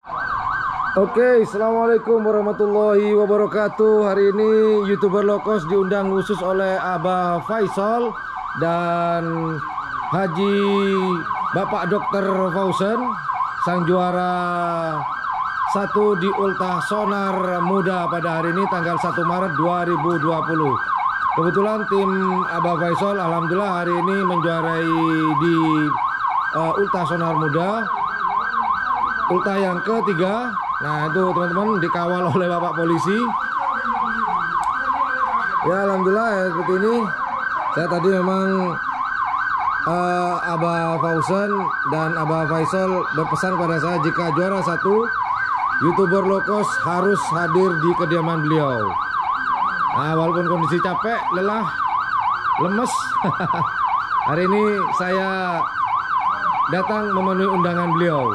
Oke, assalamualaikum warahmatullahi wabarakatuh. Hari ini YouTuber low cost diundang khusus oleh Abah Faisal dan Haji Bapak Dr. Fauzan, sang juara 1 di Ultah Sonar Muda pada hari ini tanggal 1 Maret 2020. Kebetulan tim Abah Faisal alhamdulillah hari ini menjuarai di Ultah Sonar Muda, ultah yang ketiga. Nah itu teman-teman dikawal oleh Bapak Polisi. Ya alhamdulillah ya, seperti ini. Saya tadi memang Abah Fauzan dan Abah Faisal berpesan pada saya jika juara 1 YouTuber low cost harus hadir di kediaman beliau. Nah walaupun kondisi capek, lelah, lemes hari ini saya datang memenuhi undangan beliau.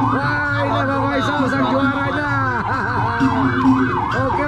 Wah, ini Abah Faisal sang juaranya. Oke.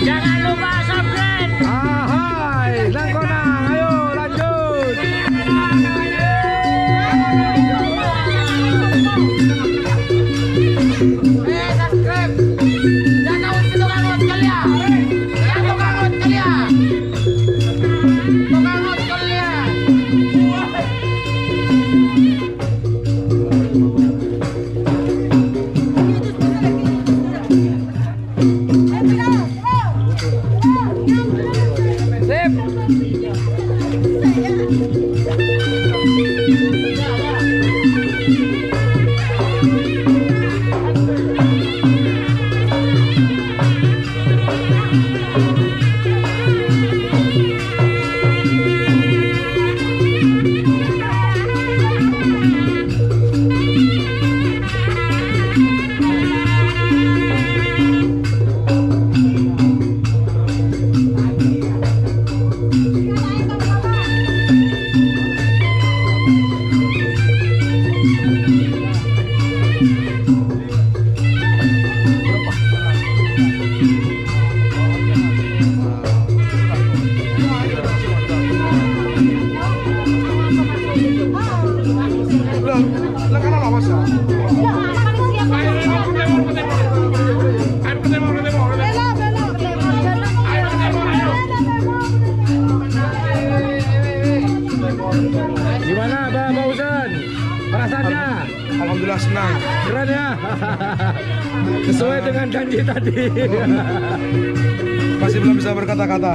Jangan lupa subscribe. Hai, Langkonang, ayo lanjut. Subscribe. Jangan tukang ngot kalian. Jangan tukang ngot kalian. Tukang ngot kalian. Gimana Abah Fauzan? Perasaannya? Alhamdulillah senang. Keren ya? Sesuai dengan janji tadi. Masih belum bisa berkata-kata.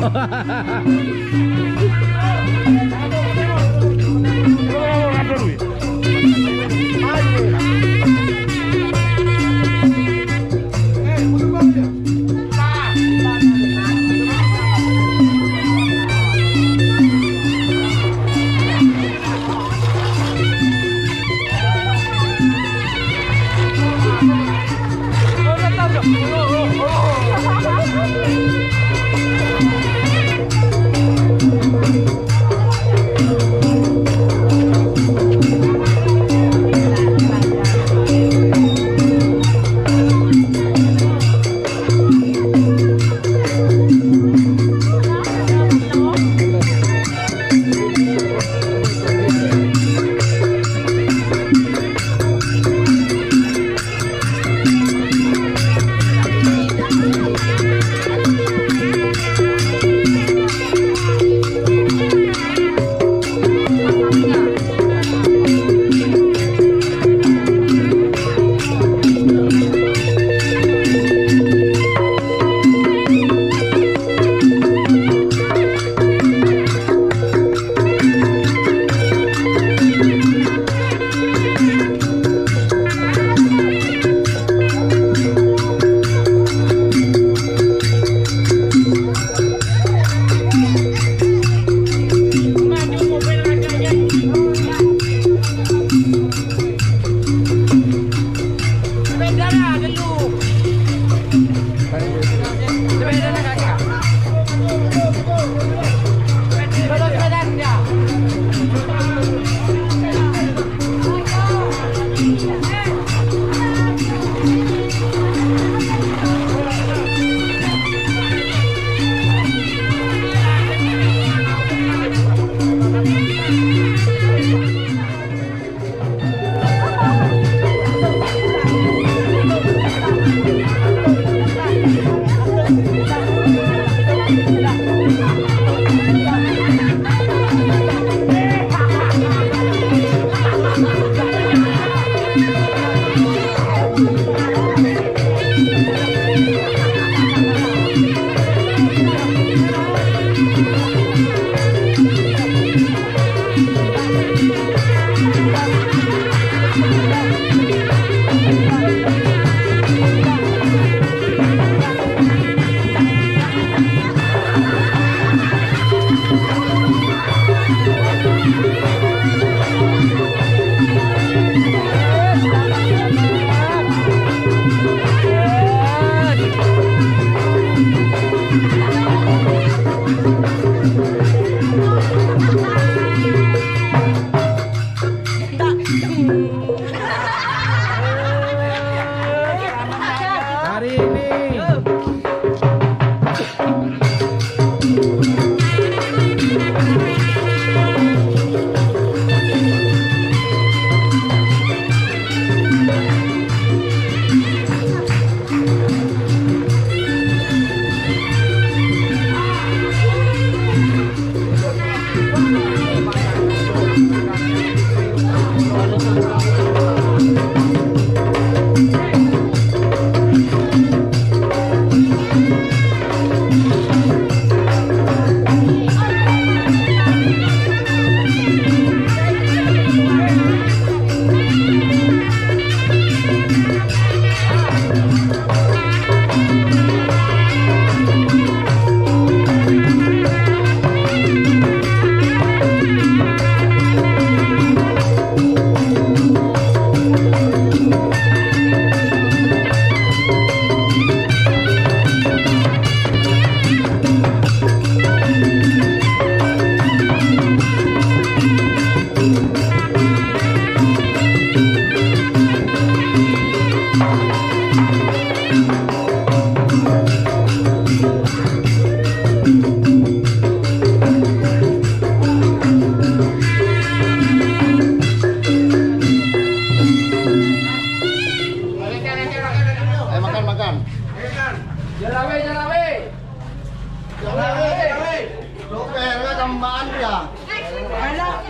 ya.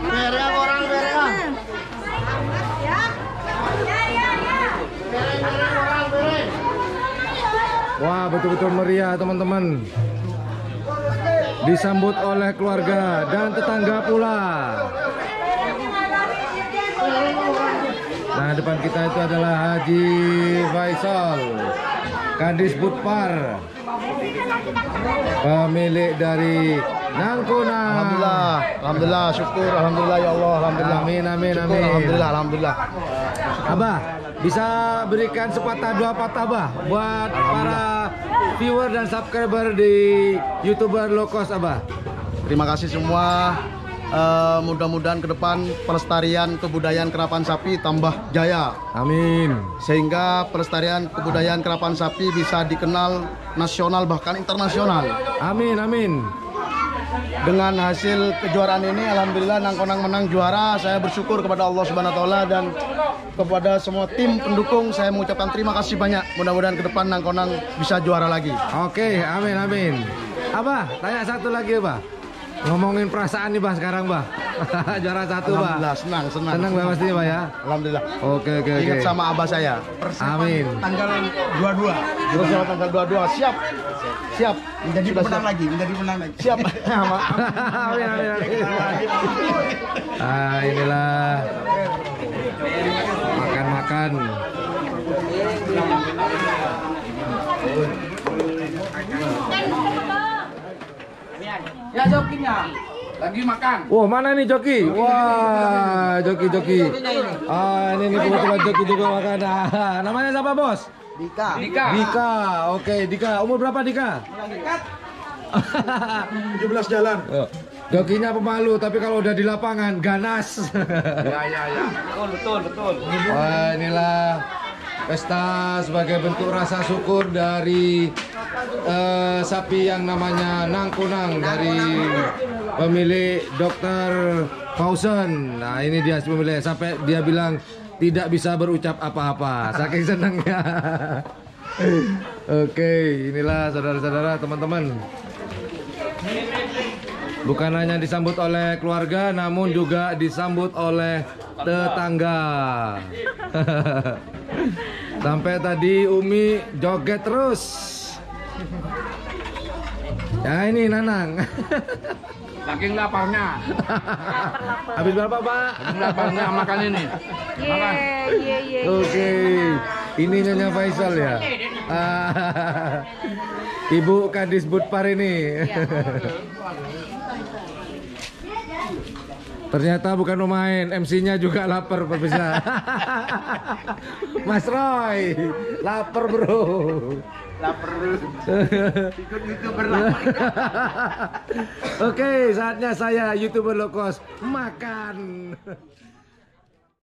Berea orang berea. Wah, betul-betul meriah teman-teman. Disambut oleh keluarga dan tetangga pula. Nah, depan kita itu adalah Haji Faisal, Kadis Budpar, pemilik dari Nangkunang. Alhamdulillah, alhamdulillah, syukur, alhamdulillah ya Allah, alhamdulillah. Amin, amin, Syukur, amin. alhamdulillah, alhamdulillah. Abah, bisa berikan sepatah dua patah Abah buat para viewer dan subscriber di YouTuber low cost Abah. Terima kasih semua. Mudah-mudahan ke depan pelestarian kebudayaan kerapan sapi tambah jaya, Amin. sehingga pelestarian kebudayaan kerapan sapi bisa dikenal nasional bahkan internasional. Amin, amin. Dengan hasil kejuaraan ini, alhamdulillah Nangkonang menang juara. Saya bersyukur kepada Allah Subhanahu wa taala dan kepada semua tim pendukung. Saya mengucapkan terima kasih banyak. Mudah-mudahan ke depan Nangkonang bisa juara lagi. Oke, amin, amin. Abah, tanya satu lagi Abah. Ngomongin perasaan nih Bah sekarang Bah. Juara satu Bah. Alhamdulillah, senang. Senang Bah pastinya Bah ya. Alhamdulillah. Oke. Ingat sama abah saya. Amin. Tanggal 22. Persiapan tanggal 22. Siap. Siap. Menjadi pemenang lagi. Siap. Amin, amin, amin. Ah, inilah makan-makan. Ya jokinya lagi makan. Wah, mana nih joki? Wah, joki. Ah, ini nih kebetulan joki juga makan. Ah, namanya siapa, Bos? Dika. Dika. Oke, Dika. Umur berapa Dika? 17 jalan. Jokinya pemalu, tapi kalau udah di lapangan ganas. Ya. Betul. Wah, inilah pesta sebagai bentuk rasa syukur dari sapi yang namanya Nangkunang dari pemilik Dr. Fauzan. Nah, ini dia pemilik, sampai dia bilang tidak bisa berucap apa-apa saking senangnya. Oke, inilah saudara-saudara, teman-teman. Bukan hanya disambut oleh keluarga, namun juga disambut oleh tetangga. Sampai tadi Umi joget terus. Ya ini Nanang. Saking laparnya. Habis berapa Pak? Saking laparnya makan ini. Makan. Oke, ini Nyonya Faisal ya. Ibu Kadis Budpar ini. Ternyata bukan pemain, MC-nya juga lapar pemirsa. Mas Roy, lapar bro. Lapar dulu. Ikut YouTuber lapar. Oke, saatnya saya YouTuber low cost makan.